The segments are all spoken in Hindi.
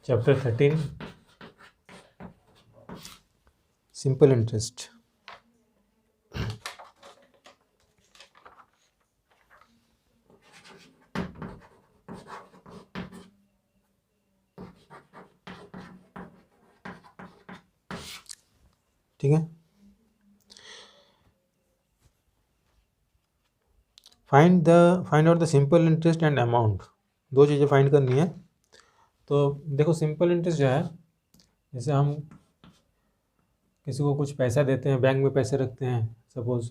Chapter 13 simple interest. ठीक है, find out the simple interest and amount. दो चीज़ें फाइंड करनी है। तो देखो, सिंपल इंटरेस्ट जो है, जैसे हम किसी को कुछ पैसा देते हैं, बैंक में पैसे रखते हैं सपोज़,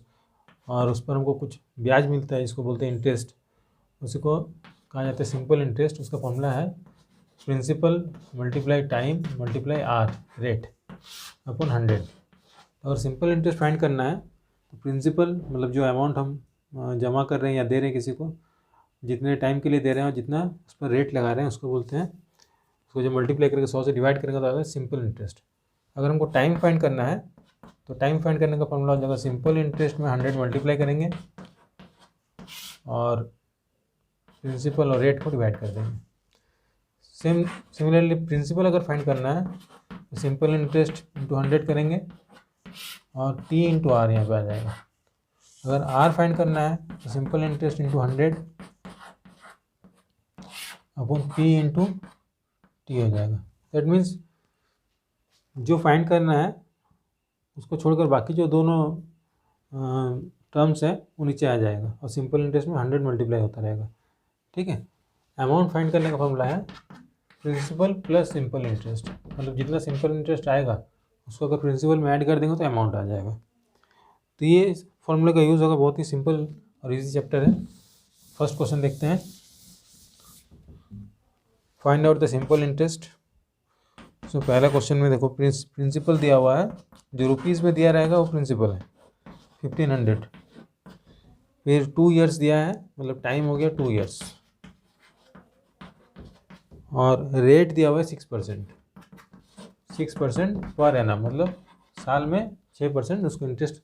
और उस पर हमको कुछ ब्याज मिलता है, इसको बोलते हैं इंटरेस्ट। उसी को कहा जाता है सिंपल इंटरेस्ट। उसका फॉर्मूला है principal multiply time multiply R rate upon 100। अगर सिंपल इंटरेस्ट फाइंड करना है तो प्रिंसिपल मतलब जो अमाउंट हम जमा कर रहे हैं या दे रहे हैं किसी को, जितने टाइम के लिए दे रहे हैं और जितना उस पर रेट लगा रहे हैं, उसको बोलते हैं, उसको जो मल्टीप्लाई करके 100 से डिवाइड करेंगे तो आता है सिंपल इंटरेस्ट। अगर हमको टाइम फाइंड करना है तो टाइम फाइंड करने का फॉर्मूला हो जाएगा सिंपल इंटरेस्ट में 100 मल्टीप्लाई करेंगे और प्रिंसिपल और रेट को डिवाइड कर देंगे। सिमिलरली प्रिंसिपल अगर फाइंड करना है तो सिंपल इंटरेस्ट इंटू 100 करेंगे और टी इंटू आर यहाँ पे आ जाएगा। अगर आर फाइंड करना है तो simple interest into 100 upon P into T हो जाएगा। दैट मीन्स जो फाइंड करना है उसको छोड़कर बाकी जो दोनों टर्म्स है वो नीचे आ जाएगा और सिंपल इंटरेस्ट में 100 मल्टीप्लाई होता रहेगा। ठीक है, अमाउंट फाइंड करने का फॉर्मूला है प्रिंसिपल प्लस सिंपल इंटरेस्ट। मतलब जितना सिंपल इंटरेस्ट आएगा उसको अगर प्रिंसिपल में ऐड कर देंगे तो अमाउंट आ जाएगा। तो ये फॉर्मूले का यूज़ होगा, बहुत ही सिंपल और इजी चैप्टर है। फर्स्ट क्वेश्चन देखते हैं, find out the simple interest. तो पहला क्वेश्चन में देखो प्रिंसिपल दिया हुआ है, जो रुपीज़ में दिया रहेगा वो प्रिंसिपल है 1500। फिर 2 ईयर्स दिया है, मतलब टाइम हो गया 2 ईयर्स, और रेट दिया हुआ है 6% पर एनम, मतलब साल में 6% उसको इंटरेस्ट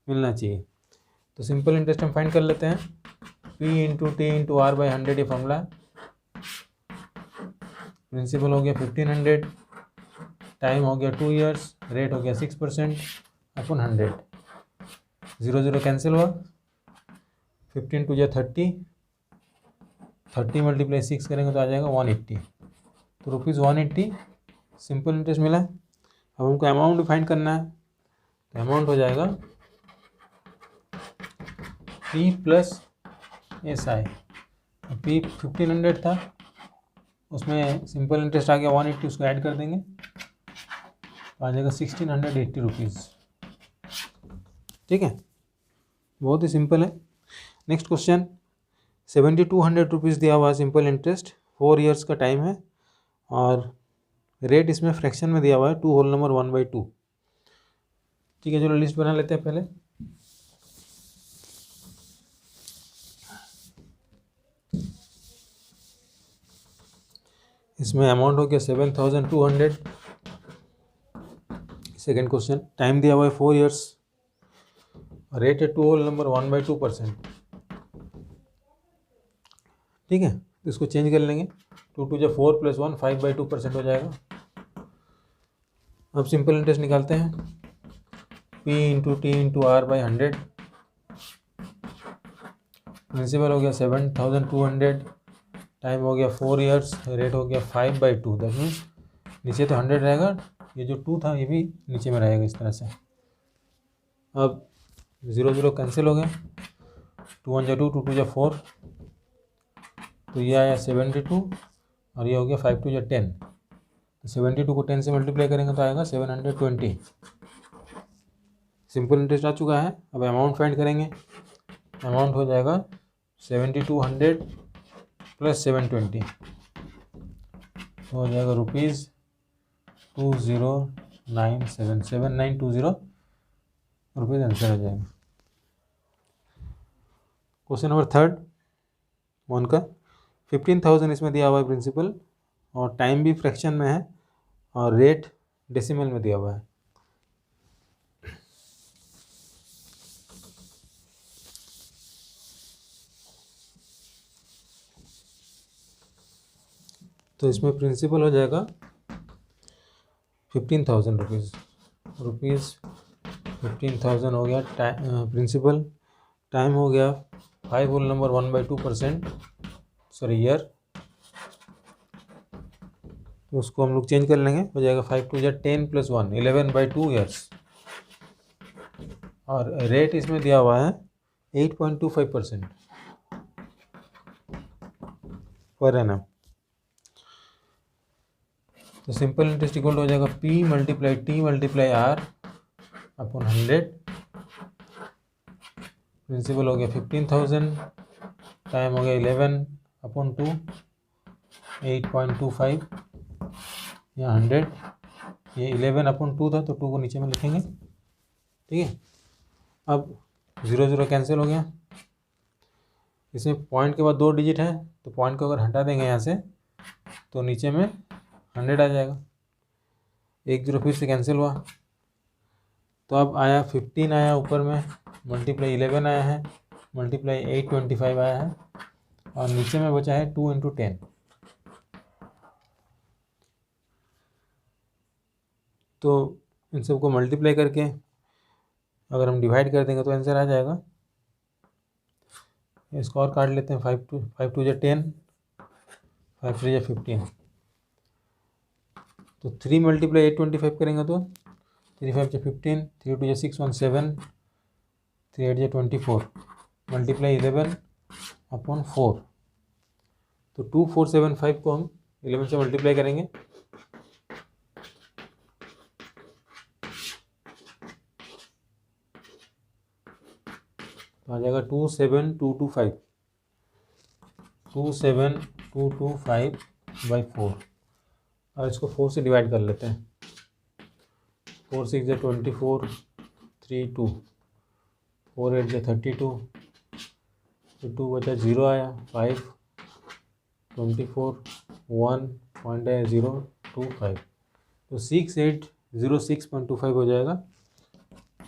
मिलना चाहिए। तो सिंपल इंटरेस्ट हम फाइंड कर लेते हैं, P into T into R by 100 ये फॉर्मूला। प्रिंसिपल हो गया 1500, टाइम हो गया 2 ईयर्स, रेट हो गया 6% अपॉन 100। 0 0 कैंसिल हुआ, 15 टू 30, 30 मल्टीप्लाई 6 करेंगे तो आ जाएगा 180। तो ₹180 सिंपल इंटरेस्ट मिला। अब हमको अमाउंट फाइंड करना है, तो अमाउंट हो जाएगा P प्लस SI। P 1500 था, उसमें सिंपल इंटरेस्ट आ गया 180, उसको ऐड कर देंगे तो आ जाएगा 1680 रुपीज़। ठीक है, बहुत ही सिंपल है। नेक्स्ट क्वेश्चन, 7200 रुपीज़ दिया हुआ है सिंपल इंटरेस्ट, 4 ईयर्स का टाइम है और रेट इसमें फ्रैक्शन में दिया हुआ है 2 होल नंबर 1/2। ठीक है, चलो लिस्ट बना लेते हैं पहले। इसमें अमाउंट हो गया 7200। सेकेंड क्वेश्चन, टाइम दिया हुआ है 4 ईयर्स, रेट है 2 होल नंबर 1/2%। ठीक है, तो इसको चेंज कर लेंगे, 2 2 जा 4 + 1 5/2% हो जाएगा। अब सिंपल इंटरेस्ट निकालते हैं, P into T into R by 100। Principal हो गया 7200, टाइम हो गया 4 ईयर्स, रेट हो गया 5/2। दैट मीन्स नीचे तो 100 रहेगा, ये जो 2 था ये भी नीचे में रहेगा इस तरह से। अब 0 0 कैंसिल हो गए, 2 1 जा 2, 2 2 जा 4, तो ये आया 72 और ये हो गया 5 2 जा 10। तो 72 को 10 से मल्टीप्लाई करेंगे तो आएगा 720। सिंपल इंटरेस्ट आ चुका है। अब अमाउंट फाइंड करेंगे, अमाउंट हो जाएगा 7200 प्लस 720, तो हो जाएगा ₹2097, 7920 रुपीज़ आंसर हो जाएगा। क्वेश्चन नंबर थर्ड 1 का 15,000 इसमें दिया हुआ है प्रिंसिपल, और टाइम भी फ्रैक्शन में है और रेट डेसिमल में दिया हुआ है। तो इसमें प्रिंसिपल हो जाएगा 15,000 रुपीज़ 15,000 हो गया प्रिंसिपल। टाइम हो गया 5 होल नंबर 1/2% ईयर, तो उसको हम लोग चेंज कर लेंगे, हो जाएगा 5 2 10 + 1 11/2 ईयर्स। और रेट इसमें दिया हुआ है 8.25% पर एनम। तो सिंपल इंटरेस्ट इक्वल हो जाएगा P × T × R upon 100। Principal हो गया 15,000, टाइम हो गया 11/2 8.25 या 100। ये 11/2 था तो 2 को नीचे में लिखेंगे, ठीक है। अब 0 0 कैंसिल हो गया। इसमें पॉइंट के बाद 2 डिजिट है, तो पॉइंट को अगर हटा देंगे यहाँ से तो नीचे में 100 आ जाएगा। 1 0 फिर से कैंसिल हुआ, तो अब आया 15 आया ऊपर में, मल्टीप्लाई 11 आया है, मल्टीप्लाई 825 आया है, और नीचे में बचा है 2 × 10। तो इन सबको मल्टीप्लाई करके अगर हम डिवाइड कर देंगे तो आंसर आ जाएगा। इसको और काट लेते हैं, 5 2 10, 5 3 15। तो 3 × 825 करेंगे तो 3 5 15, 3 2 6 1 7, 3 8 24, मल्टीप्लाई 11/4। तो 2475 को हम 11 से मल्टीप्लाई करेंगे, तो आ जाएगा 27225 27225/4। और इसको 4 से डिवाइड कर लेते हैं। 4 6 24, 3 2, 4 8 32, तो 2 बचा 0 आया, 5 24 1 पॉइंट है 025, तो 6806.25 हो जाएगा।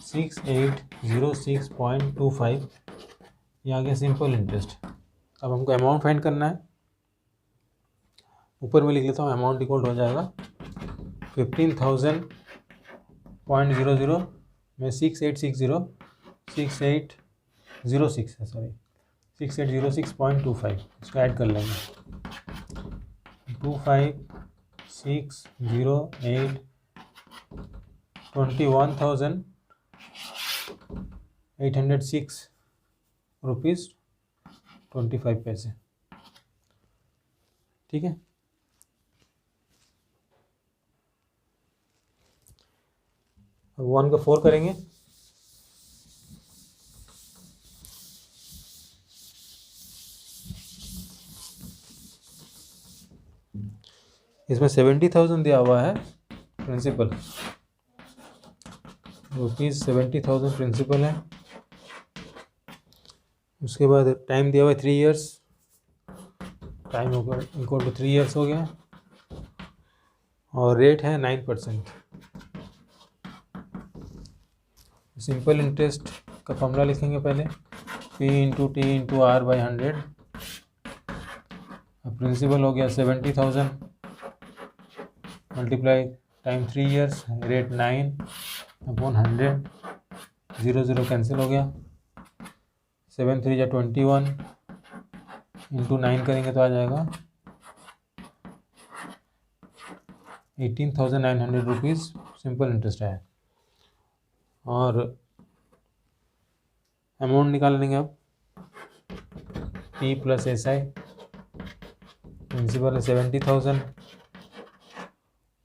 6806.25 ये आ गया सिंपल इंटरेस्ट। अब हमको अमाउंट फाइंड करना है। ऊपर में लिख लेता हूँ, अमाउंट इक्वल हो जाएगा 15,000.00 में 6806 है, सॉरी 6806.25, इसको ऐड कर लेंगे। 25608 21,806 रुपीज़ 25 पैसे, ठीक है। अब 1 का 4 करेंगे, इसमें 70,000 दिया हुआ है प्रिंसिपल, ₹70,000 प्रिंसिपल है। उसके बाद टाइम दिया हुआ है 3 years, time equal to 3 years हो गया, और रेट है 9%। सिंपल इंटरेस्ट का फॉर्मूला लिखेंगे पहले, P × T × R/100। अब प्रिंसिपल हो गया 70,000, multiply time 3 years, rate 9/100, 0 0 cancel हो गया, 7 3 21, इंटू 9 करेंगे तो आ जाएगा 18,900 रुपीज़ सिंपल इंटरेस्ट है। और अमाउंट निकाल लेंगे अब, P + SI, प्रिंसिपल है 70,000,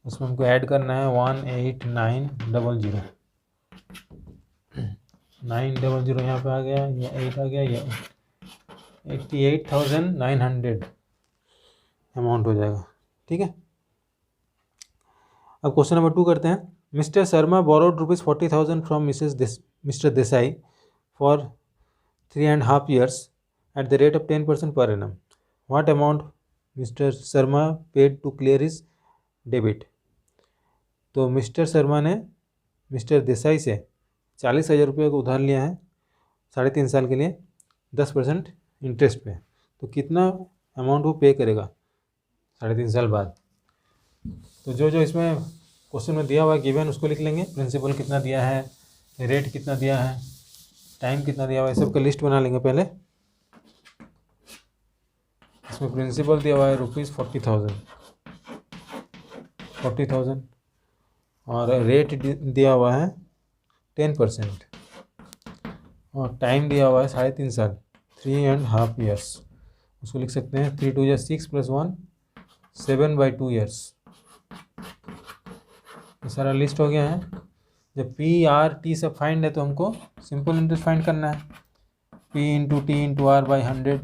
उसमें हमको ऐड करना है 18900, 900 यहाँ पे आ गया, या 8 आ गया, या 88,900 अमाउंट हो जाएगा, ठीक है। अब क्वेश्चन नंबर 2 करते हैं। Mister Sharma borrowed ₹40,000 from mister Desai for 3.5 years at the rate of 10% per annum. What amount Mr. Sharma paid to clear his debit? तो मिस्टर शर्मा ने मिस्टर देसाई से 40,000 रुपये को उधार लिया है 3.5 साल के लिए 10% इंटरेस्ट पे। तो कितना अमाउंट वो पे करेगा 3.5 साल बाद? तो जो जो इसमें क्वेश्चन में दिया हुआ है गिवन, उसको लिख लेंगे। प्रिंसिपल कितना दिया है, रेट कितना दिया है, टाइम कितना दिया हुआ है, सब का लिस्ट बना लेंगे पहले। इसमें प्रिंसिपल दिया हुआ है ₹40,000 और रेट दिया हुआ है 10% और टाइम दिया हुआ है 3.5 साल, 3.5 years। उसको लिख सकते हैं 3 2 6 + 1 7/2 years। ये सारा लिस्ट हो गया है। जब पी आर टी सब फाइंड है तो हमको सिंपल इंटरेस्ट फाइंड करना है। P × T × R/100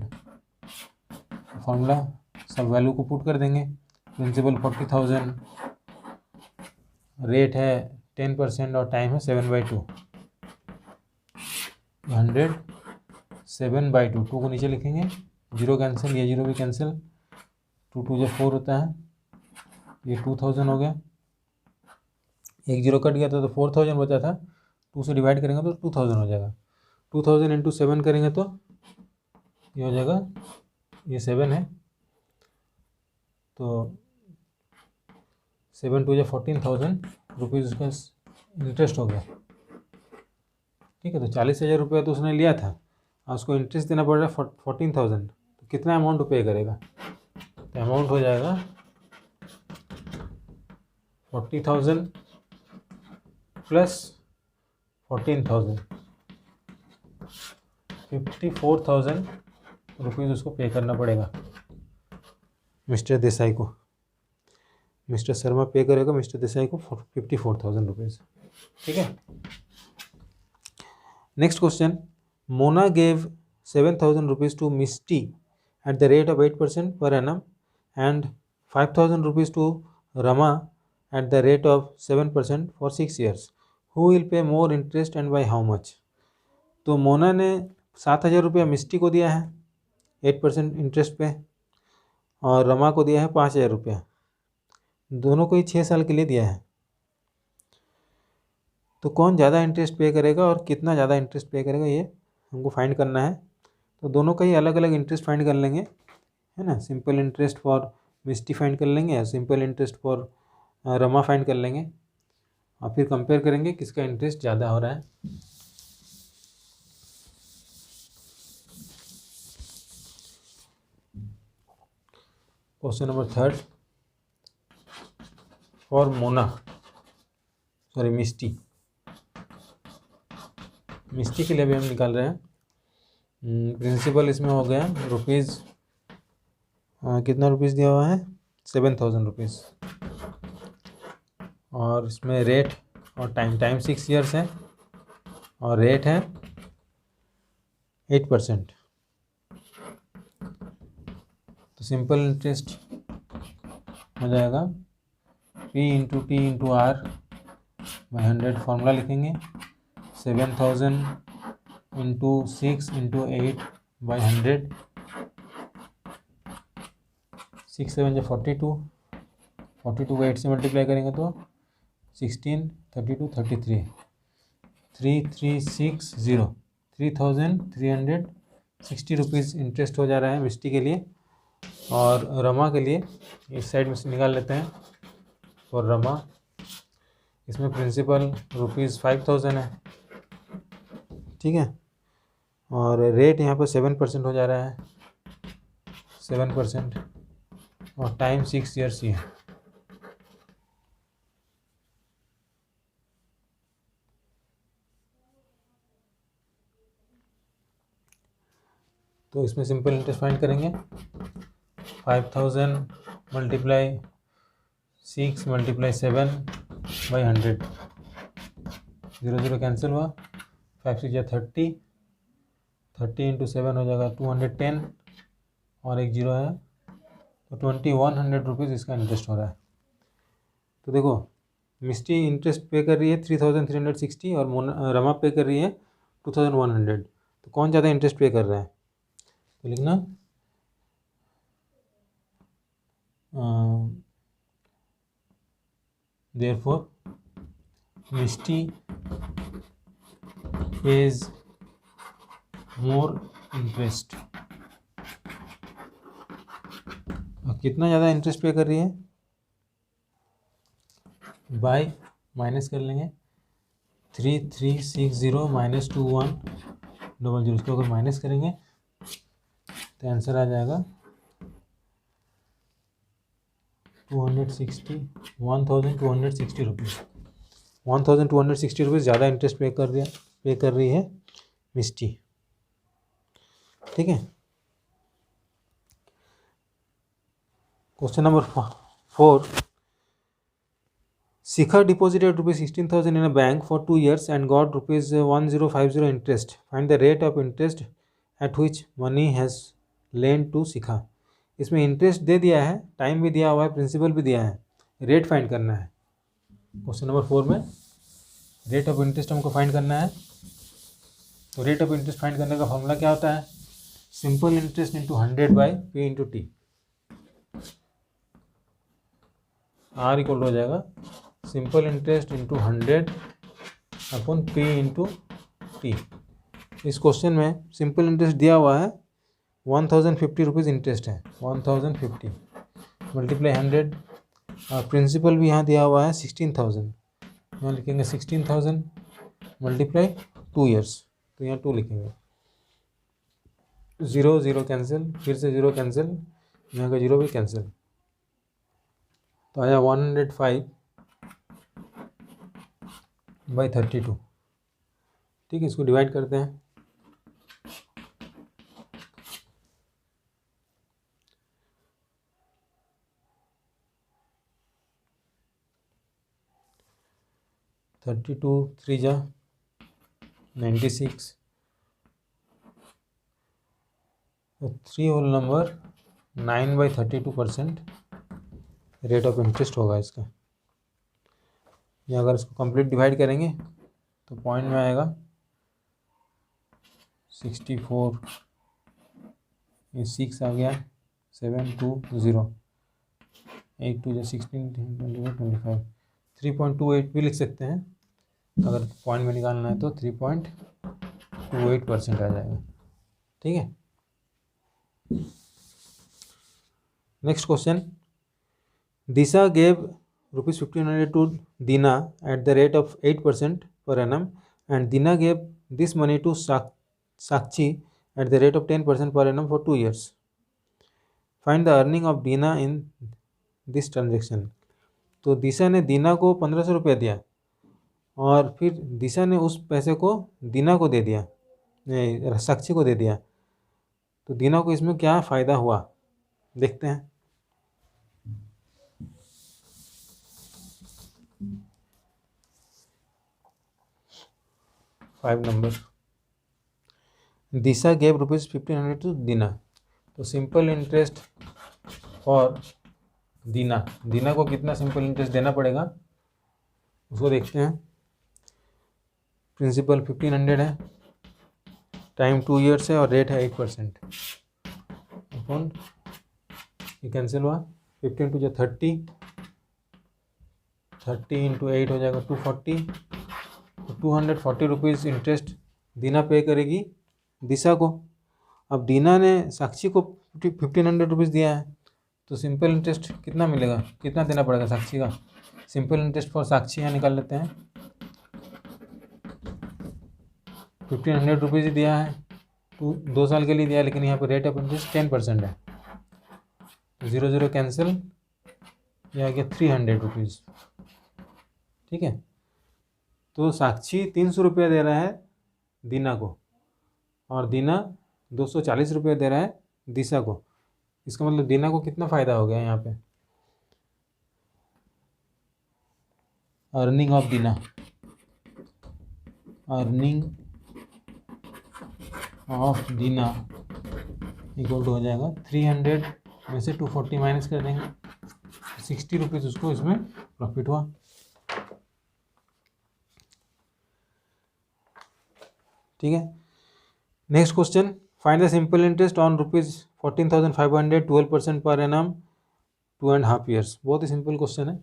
फॉर्मूला, सब वैल्यू को पुट कर देंगे। प्रिंसिपल 40,000, रेट है 10% और टाइम है 7/2। 100 7/2, 2 को नीचे लिखेंगे, 0 कैंसिल, ये 0 भी कैंसिल, 2 2 4 होता है, ये 2000 हो गया। एक 0 कट गया था तो 4000 बचा था, 2 से डिवाइड करेंगे तो 2000 हो जाएगा। 2000 × 7 करेंगे तो ये हो जाएगा, ये 7 है तो 7 2 14,000 रुपीज़ उसका इंटरेस्ट हो गया। ठीक है, तो 40,000 रुपये तो उसने लिया था और उसको इंटरेस्ट देना पड़ रहा है 14,000। तो कितना अमाउंट पे करेगा, तो अमाउंट हो जाएगा 40,000 + 14,000, 54,000 रुपीज़ उसको पे करना पड़ेगा मिस्टर देसाई को। मिस्टर शर्मा पे करेगा मिस्टर देसाई को 54,000 रुपीज़। ठीक है। Next question, Mona gave 7,000 rupees to Misty at the rate of 8% per annum and 5,000 rupees to Rama at the rate of 7% for 6 years. Who will pay more interest and by how much? तो मोना ने 7,000 रुपया मिस्टी को दिया है 8% इंटरेस्ट पे और रमा को दिया है 5,000 रुपया। दोनों को ही 6 साल के लिए दिया है। तो कौन ज़्यादा इंटरेस्ट पे करेगा और कितना ज़्यादा इंटरेस्ट पे करेगा ये हमको फाइंड करना है। तो दोनों का ही अलग अलग इंटरेस्ट फाइंड कर लेंगे, है ना। Simple interest for Misty find कर लेंगे और simple interest for Rama find कर लेंगे और फिर कंपेयर करेंगे किसका इंटरेस्ट ज़्यादा हो रहा है। क्वेश्चन नंबर 3 फॉर मिस्टी के लिए भी हम निकाल रहे हैं। प्रिंसिपल इसमें हो गया रुपीज़, कितना रुपीज़ दिया हुआ है 7,000 रुपीज़ और इसमें रेट और टाइम 6 years है और रेट है 8%। तो सिंपल इंटरेस्ट हो जाएगा P × T × R/100 फॉर्मूला लिखेंगे 7,000 × 6 × 8/100, 6 7 42, 42 को 8 से मल्टीप्लाई करेंगे तो 16 32 33, 3360, 3,360 रुपीज़ इंटरेस्ट हो जा रहा है मिस्टी के लिए। और रमा के लिए इस साइड में से निकाल लेते हैं। और रमा इसमें प्रिंसिपल ₹5,000 है, ठीक है, और रेट यहाँ पर 7% हो जा रहा है, 7% और टाइम 6 years ही है। तो इसमें सिंपल इंटरेस्ट फाइंड करेंगे 5,000 × 6 × 7/100, 0 0 कैंसिल हुआ, 5 6 30, 30 × 7 हो जाएगा 210 और एक 0 है तो 2,100 रुपीज़ इसका इंटरेस्ट हो रहा है। तो देखो मिस्टी इंटरेस्ट पे कर रही है 3,360 और रमा पे कर रही है 2,100। तो कौन ज़्यादा इंटरेस्ट पे कर रहा है, तो लिखना therefore मिस्टी pays more इंटरेस्ट। कितना ज़्यादा इंटरेस्ट पे कर रही है, बाई माइनस कर लेंगे 3360 माइनस 2100, इसको अगर माइनस करेंगे तो आंसर आ जाएगा 1260 रुपीज़। 1260 रुपीज़ ज़्यादा इंटरेस्ट पे कर रही है मिष्टी। ठीक है। Question number 4, Sikha deposited rupees 16,000 in a bank for 2 years and got rupees 1050 interest. Find the rate of interest at which money has lent to Sikha. इसमें इंटरेस्ट दे दिया है, टाइम भी दिया हुआ है, प्रिंसिपल भी दिया है, रेट फाइंड करना है। क्वेश्चन नंबर 4 में रेट ऑफ इंटरेस्ट हमको फाइंड करना है। तो रेट ऑफ इंटरेस्ट फाइंड करने का फॉर्मूला क्या होता है? Simple interest into 100 by P into T. R equal हो जाएगा simple interest into 100 upon P into T. इस क्वेश्चन में सिंपल इंटरेस्ट दिया हुआ है 1050 रुपीज़ इंटरेस्ट है, 1050 मल्टीप्लाई 100, और प्रिंसिपल भी यहाँ दिया हुआ है 16,000, यहाँ लिखेंगे 16,000 मल्टीप्लाई 2 ईयर्स, तो यहाँ 2 लिखेंगे। 0 0 कैंसिल, फिर से 0 कैंसिल, यहाँ का 0 भी कैंसिल, तो आया 105 बाई 32। ठीक है, इसको डिवाइड करते हैं। थर्टी टू 3 जा 96, 3 whole number 9/32% rate of interest होगा इसका। या अगर इसको कंप्लीट डिवाइड करेंगे तो पॉइंट में आएगा 64, ये 6 आ गया, 720, 8 2 16, 25, 3.28 भी लिख सकते हैं। अगर पॉइंट में निकालना है तो 3.28% आ जाएगा। ठीक है। Next question, Disha gave rupees 1500 to Dina at the rate of 8% per annum and Dina gave this money to Sakshi at the rate of 10% per annum for 2 years. Find the earning of Dina in this transaction. तो दिशा ने दीना को 1500 रुपया दिया और फिर दिशा ने उस पैसे को दीना को दे दिया, साक्षी को दे दिया, तो दीना को इसमें क्या फ़ायदा हुआ देखते हैं। Five number, Disha gave rupees 1500 to Dina, तो simple interest for Dina, Dina को कितना सिंपल इंटरेस्ट देना पड़ेगा उसको देखते हैं। प्रिंसिपल 1500 है, टाइम 2 ईयर्स है और रेट है 8%। अपॉन ये कैंसिल हुआ, 15 टू 30, 30 इंटू 8 हो जाएगा 240, तो 240 रुपीज़ इंटरेस्ट दीना पे करेगी दिशा को। अब दीना ने साक्षी को 1500 रुपीज़ दिया है, तो सिंपल इंटरेस्ट कितना मिलेगा, कितना देना पड़ेगा साक्षी का। सिंपल इंटरेस्ट फॉर साक्षी यहाँ निकाल लेते हैं। 1500 रुपीज़ ही दिया है, 2 साल के लिए दिया है, लेकिन यहाँ पर रेट ऑफ इंटरेस्ट 10% है, 0 0 कैंसिल, यह आ गया 300 रुपीज़। ठीक है, तो साक्षी 300 रुपया दे रहा है दीना को और दीना 240 रुपया दे रहा है दिशा को। इसका मतलब दीना को कितना फ़ायदा हो गया यहाँ पे। Earning of Dina, earning of Dina equal to हो जाएगा 300 में से 240 माइनस कर देंगे, 60 रुपीज़ उसको इसमें प्रॉफिट हुआ। ठीक है। Next question, find the simple interest on rupees 14,500, 12% per annum 2.5 years. बहुत ही सिंपल क्वेश्चन है।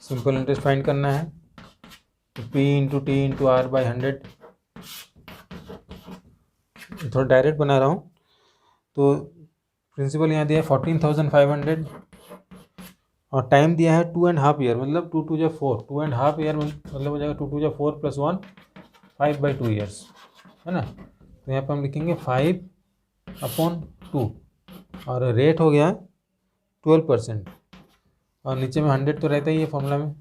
सिंपल इंटरेस्ट फाइंड करना है, तो P into T into R by 100, थोड़ा डायरेक्ट बना रहा हूँ। तो प्रिंसिपल यहाँ दिया है 14,500 और टाइम दिया है 2.5 ईयर, मतलब 2 2 4, 2.5 ईयर मतलब हो जाएगा 2 2 4 + 1 5/2 ईयर्स, है ना। तो यहाँ पर हम लिखेंगे 5/2 और रेट हो गया 12% और नीचे में 100 तो रहता ही है फॉर्मूला में,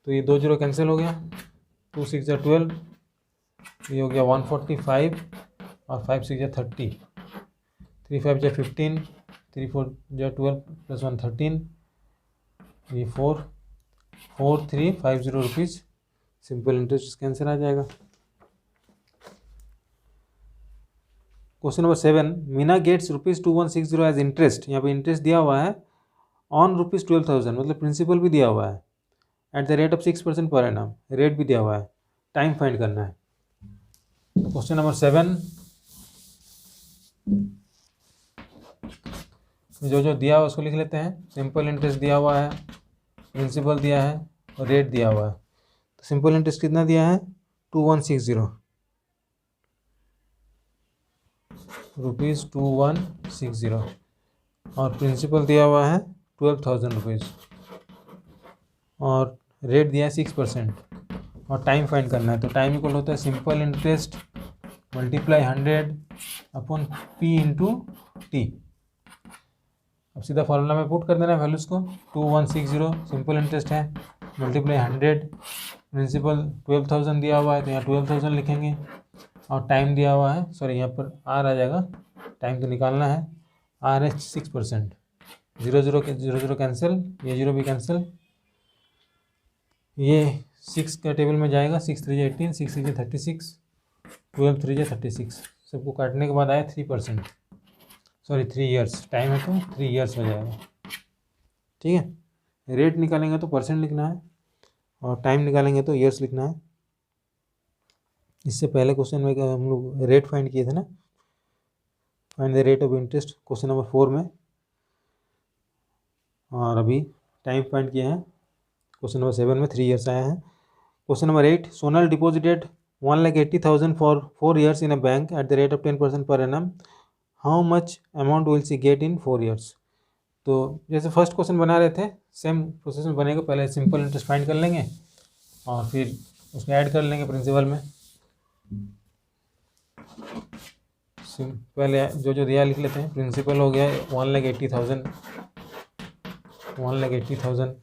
तो ये 2 0 कैंसिल हो गया, 2 6 12, ये हो गया 145 और 5 6 30, 3 5 15, 3 4 12 + 1 13, ये 4,350 रुपीज़ सिंपल इंटरेस्ट कैंसिल आ जाएगा। Question number 7, Meena gets ₹2160 as interest, यहाँ पे इंटरेस्ट दिया हुआ है ऑन ₹12,000, मतलब प्रिंसिपल भी दिया हुआ है at the rate of 6% per annum, rate भी दिया हुआ है, टाइम फाइंड करना है। क्वेश्चन नंबर 7 जो जो दिया हुआ उसको लिख लेते हैं। सिंपल इंटरेस्ट दिया हुआ है, प्रिंसिपल दिया है और रेट दिया हुआ है। तो सिंपल इंटरेस्ट कितना दिया है, 2160 रुपीज़, 2160 और प्रिंसिपल दिया हुआ है 12,000 रुपीज़ और रेट दिया है 6% और टाइम फाइंड करना है। तो टाइम इक्वल होता है simple interest multiply 100/P × T। अब सीधा फॉर्मूला में पुट कर देना है वैल्यूज़ को। 2160 सिंपल इंटरेस्ट है, मल्टीप्लाई 100, प्रिंसिपल 12,000 दिया हुआ है तो यहाँ 12,000 लिखेंगे और टाइम दिया हुआ है, सॉरी यहाँ पर आर आ जाएगा, टाइम तो निकालना है, आर है 6%, 0 0 कैंसिल, ये 0 भी कैंसिल, ये 6 का टेबल में जाएगा, 6 3 18, 6 6 36, 12 3 36, सबको काटने के बाद आया 3%, सॉरी 3 ईयर्स, टाइम है तो 3 ईयर्स हो जाएगा। ठीक है, रेट निकालेंगे तो परसेंट लिखना है और टाइम निकालेंगे तो ईयर्स लिखना है। इससे पहले क्वेश्चन में हम लोग रेट फाइंड किए थे ना, find the rate of interest, question number 4 में, और अभी टाइम फाइंड किए हैं क्वेश्चन नंबर 7 में, 3 ईयर्स आया है। Question number 8, Sonal deposited 1,80,000 for 4 years in a bank at the rate of 10% per annum, how much amount will see get in 4 years. तो जैसे फर्स्ट क्वेश्चन बना रहे थे सेम प्रोसेस में बनेगा, पहले सिंपल इंटरेस्ट फाइंड कर लेंगे और फिर उसमें ऐड कर लेंगे प्रिंसिपल में। पहले जो जो दिया लिख लेते हैं। प्रिंसिपल हो गया 1,80,000,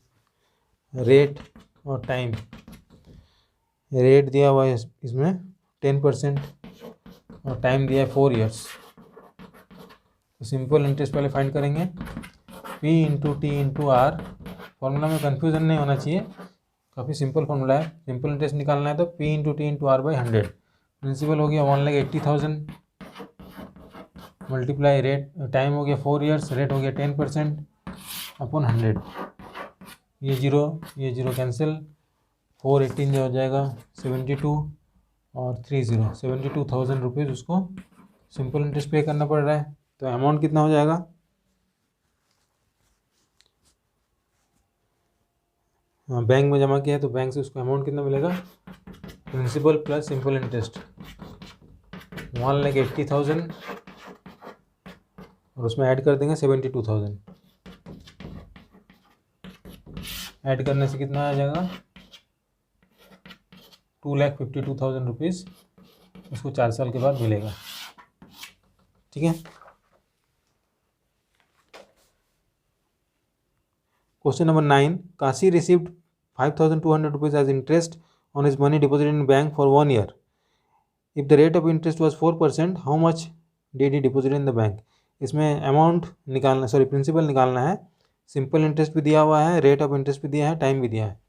रेट और टाइम, रेट दिया हुआ है इसमें 10% और टाइम दिया है 4 ईयर्स। तो सिंपल इंटरेस्ट पहले फाइंड करेंगे, P × T × R, फॉर्मूला में कन्फ्यूज़न नहीं होना चाहिए, काफ़ी सिंपल फार्मूला है। सिंपल इंटरेस्ट निकालना है तो P × T × R/100, प्रिंसिपल हो गया 1,80,000 मल्टीप्लाई रेट, टाइम हो गया 4 ईयर्स, रेट हो गया 10%/100, ये 0 कैंसिल, 4 18 जो हो जाएगा 72 और 30, 72,000 रुपीज़ उसको सिंपल इंटरेस्ट पे करना पड़ रहा है। तो अमाउंट कितना हो जाएगा, हाँ बैंक में जमा किया है तो बैंक से उसको अमाउंट कितना मिलेगा, प्रिंसिपल प्लस सिंपल इंटरेस्ट 1,80,000 और उसमें ऐड कर देंगे 72,000, ऐड करने से कितना आ जाएगा 2,52,000 रुपीज़ उसको 4 साल के बाद मिलेगा। ठीक है, question number 9, Kashi received 5,200 rupees as interest on his money deposited in bank for 1 year, if the rate of interest was 4%, how much did he deposit in the bank. इसमें अमाउंट निकालना, सॉरी प्रिंसिपल निकालना है, सिंपल इंटरेस्ट भी दिया हुआ है, रेट ऑफ इंटरेस्ट भी दिया है, टाइम भी दिया है।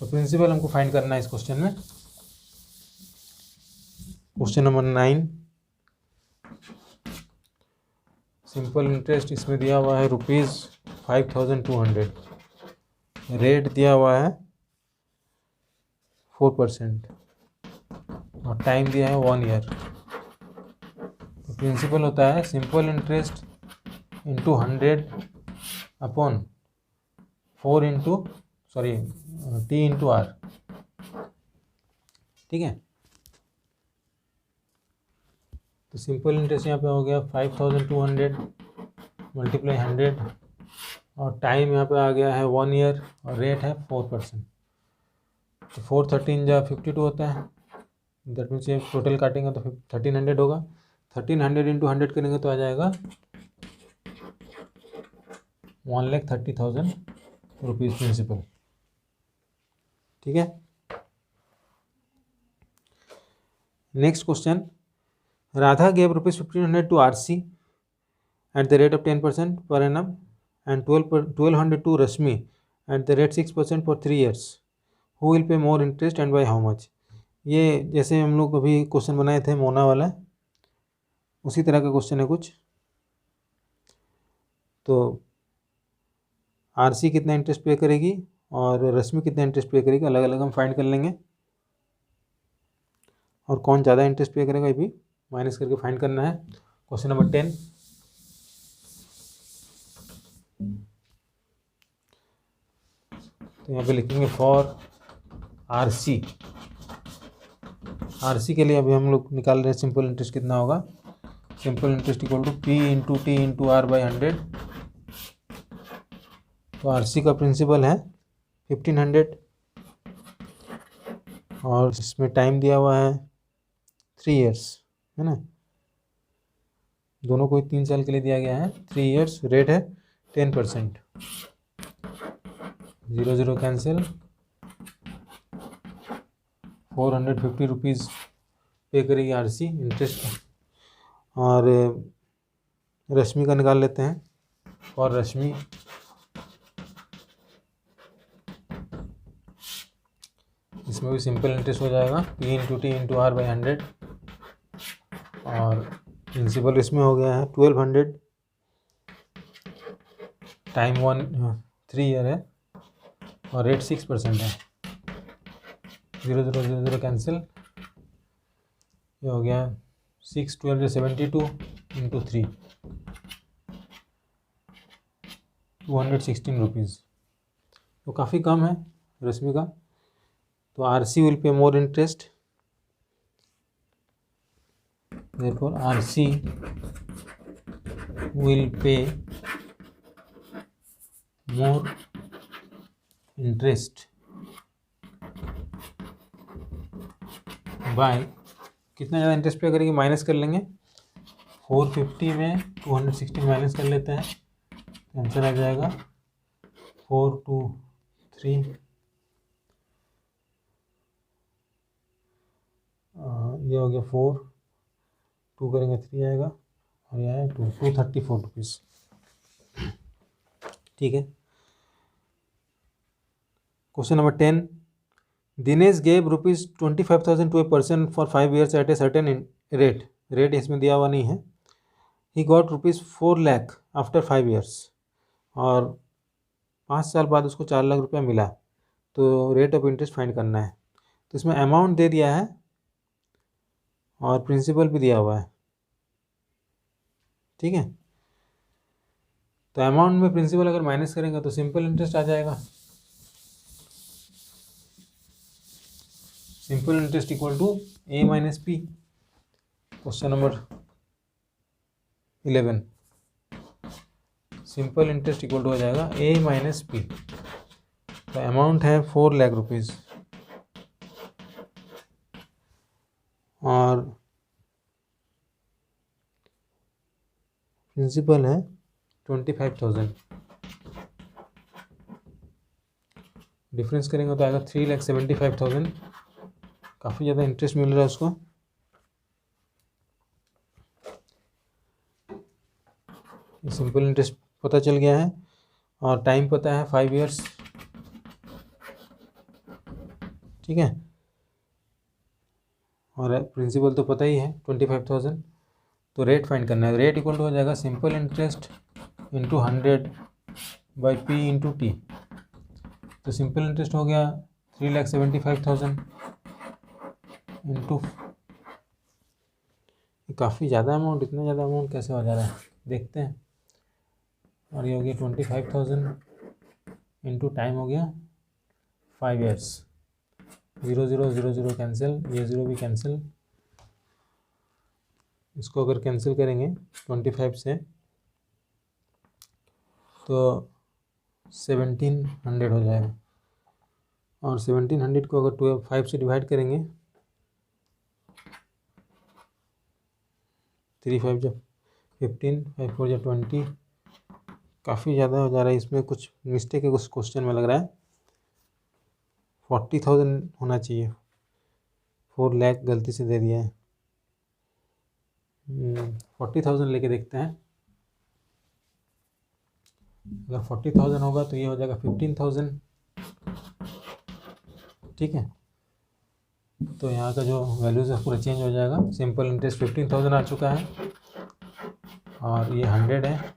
तो प्रिंसिपल हमको फाइंड करना है इस क्वेश्चन में। क्वेश्चन नंबर 9, सिंपल इंटरेस्ट इसमें दिया हुआ है ₹5,200, रेट दिया हुआ है 4% और टाइम दिया है 1 ईयर। तो प्रिंसिपल होता है simple interest into 100/4 T × R। ठीक है, तो सिंपल इंटरेस्ट यहाँ पे हो गया 5200 मल्टीप्लाई 100 और टाइम यहाँ पे आ गया है 1 ईयर और रेट है 4%। तो 413 जा 52 होता है, दैट मीन्स ये टोटल काटेंगे तो 1300 होगा। 1300 इंटू 100 करेंगे तो आ जाएगा 1,30,000 रुपीज़ प्रिंसिपल। ठीक है। Next question, Radha gave ₹1500 to RC at the rate of 10% per annum and 1200 to Rashmi at the rate 6% for 3 years. Who will pay more interest and by how much? ये जैसे हम लोग अभी क्वेश्चन बनाए थे मोना वाला, उसी तरह का क्वेश्चन है कुछ। तो आरसी कितना इंटरेस्ट पे करेगी और रश्मि कितना इंटरेस्ट पे करेगी, अलग अलग हम फाइंड कर लेंगे। और कौन ज़्यादा इंटरेस्ट पे करेगा ये भी माइनस करके फाइंड करना है। क्वेश्चन नंबर 10, तो यहाँ पे लिखेंगे फॉर आरसी। आरसी के लिए अभी हम लोग निकाल रहे हैं सिंपल इंटरेस्ट कितना होगा। Simple interest equal to P into T into R by 100। तो आरसी का प्रिंसिपल है 1500 और इसमें टाइम दिया हुआ है 3 इयर्स, है ना। दोनों को 3 साल के लिए दिया गया है, 3 इयर्स। रेट है 10%। 0 0 कैंसिल। 450 रुपीज़ पे करेगी आरसी इंटरेस्ट। और रश्मि का निकाल लेते हैं। और रश्मि इसमें भी सिंपल इंटरेस्ट हो जाएगा P into T into R by 100 और प्रिंसिपल इसमें हो गया है 1200। टाइम 3 ईयर है और रेट 6% है। 0 0 0 0 कैंसिल। ये हो गया 6 12 72 इंटू 3 216 रुपीज़। तो काफ़ी कम है रश्मि का। तो RC will pay more interest, therefore RC will pay more interest by, कितना ज़्यादा इंटरेस्ट पे करेगी माइनस कर लेंगे। 450 में 216 माइनस कर लेते हैं, आंसर आ जाएगा 423। ये हो गया 4, 2 करेंगे 3 आएगा और यह है 234 रुपीज़। ठीक है। Question number 10, Dinesh gave ₹25,000 to a person for 5 years at a certain rate. Rate इसमें दिया हुआ नहीं है। He got ₹4 lakh after 5 years और 5 साल बाद उसको 4 लाख रुपया मिला। तो रेट ऑफ इंटरेस्ट फाइंड करना है। तो इसमें अमाउंट दे दिया है और प्रिंसिपल भी दिया हुआ है। ठीक है। तो अमाउंट में प्रिंसिपल अगर माइनस करेंगे तो सिंपल इंटरेस्ट आ जाएगा। Simple interest equal to A minus P। Question number 11, simple interest equal to हो जाएगा A माइनस P। तो अमाउंट है 4 लाख रुपीज़ और प्रिंसिपल है 25,000। डिफरेंस करेंगे तो आएगा 3,75,000। काफ़ी ज़्यादा इंटरेस्ट मिल रहा है उसको। सिंपल इंटरेस्ट पता चल गया है और टाइम पता है 5 years। ठीक है। और प्रिंसिपल तो पता ही है 25,000। तो रेट फाइंड करना है। रेट इक्वल टू हो जाएगा simple interest into 100 by P into T. तो सिंपल इंटरेस्ट हो गया 3,75,000 इंटू, काफ़ी ज़्यादा अमाउंट, इतना ज़्यादा अमाउंट कैसे हो जा रहा है देखते हैं। और ये हो गया 25,000 इंटू टाइम हो गया 5 years। 0 0 0 0 कैंसिल, ये 0 भी कैंसिल। इसको अगर कैंसिल करेंगे 25 से तो 1700 हो जाएगा। और 1700 को अगर 5 से डिवाइड करेंगे, 3 5 जब 15, 5 4 जब 20, काफ़ी ज़्यादा हो जा रहा है। इसमें कुछ मिस्टेक है कुछ क्वेश्चन में लग रहा है। 40,000 होना चाहिए, 4 लाख गलती से दे दिया है। 40,000 लेके देखते हैं। अगर 40,000 होगा तो ये हो जाएगा 15,000। ठीक है, तो यहाँ का जो वैल्यूज है पूरा चेंज हो जाएगा। सिंपल इंटरेस्ट 15,000 आ चुका है और ये 100 है।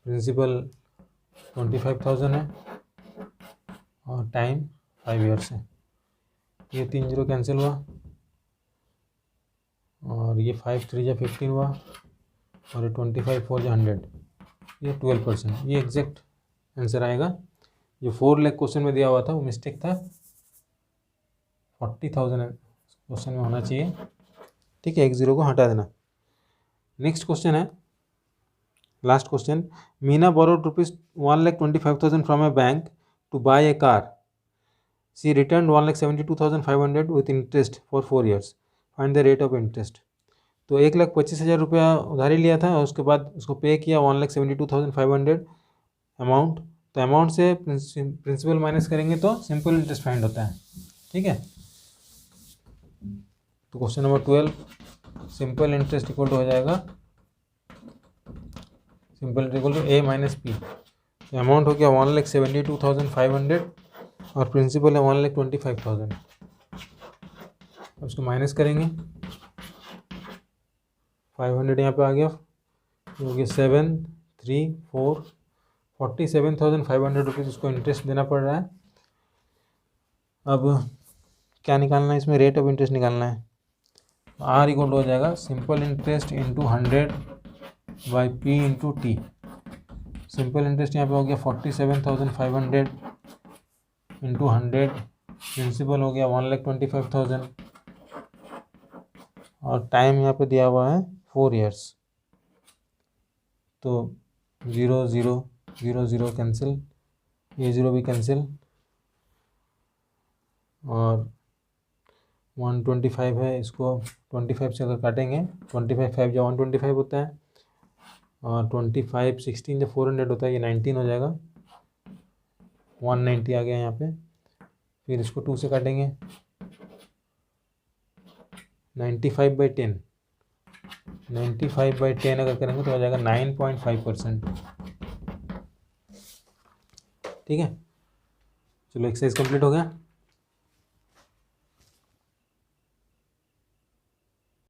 प्रिंसिपल 25,000 है और टाइम 5 ईयर्स है। ये 3 जीरो कैंसिल हुआ और ये 5 3 जा 15 हुआ और ये 25 4 जा 100, ये 12%। ये एग्जैक्ट आंसर आएगा। जो 4 लाख क्वेश्चन में दिया हुआ था वो मिस्टेक था, 40,000 क्वेश्चन में होना चाहिए। ठीक है, 1 जीरो को हटा देना। नेक्स्ट क्वेश्चन है, last question. Meena borrowed ₹1,25,000 from a bank to buy a car. She return 1,72,500 with interest for 4 years. Find the rate of interest. तो 1,25,000 रुपया उधारी लिया था और उसके बाद उसको पे किया 1,72,500 अमाउंट। तो अमाउंट से प्रिंसिपल माइनस करेंगे तो सिंपल इंटरेस्ट फाइंड होता है। ठीक है, तो question number 12, simple interest equal to हो जाएगा, simple interest equal to A minus P. तो अमाउंट हो गया 1,72,500 और प्रिंसिपल है 1,25,000। अब उसको माइनस करेंगे, 500 यहाँ पे आ गया, तो हो गया 7 3 4 47,500 रुपीज़ उसको इंटरेस्ट देना पड़ रहा है। अब क्या निकालना है इसमें, रेट ऑफ इंटरेस्ट निकालना है। आर इक्वल हो जाएगा simple interest into 100 by P into T. Simple interest यहाँ पे हो गया 47,500 इंटू 100, प्रिंसिपल हो गया 1,25,000 और टाइम यहाँ पे दिया हुआ है 4 ईयर्स। तो 0 0 0 0 कैंसिल, ये 0 भी कैंसिल और 125 है, इसको 25 से अगर काटेंगे 25 5 जो 125 होता है और 25 16 जो 400 होता है, ये 19 हो जाएगा। 190 आ गया यहाँ पे। फिर इसको 2 से काटेंगे, 95/10, 95/10 अगर करेंगे तो हो जाएगा 9.5%। ठीक है, चलो एक्सरसाइज कंप्लीट हो गया।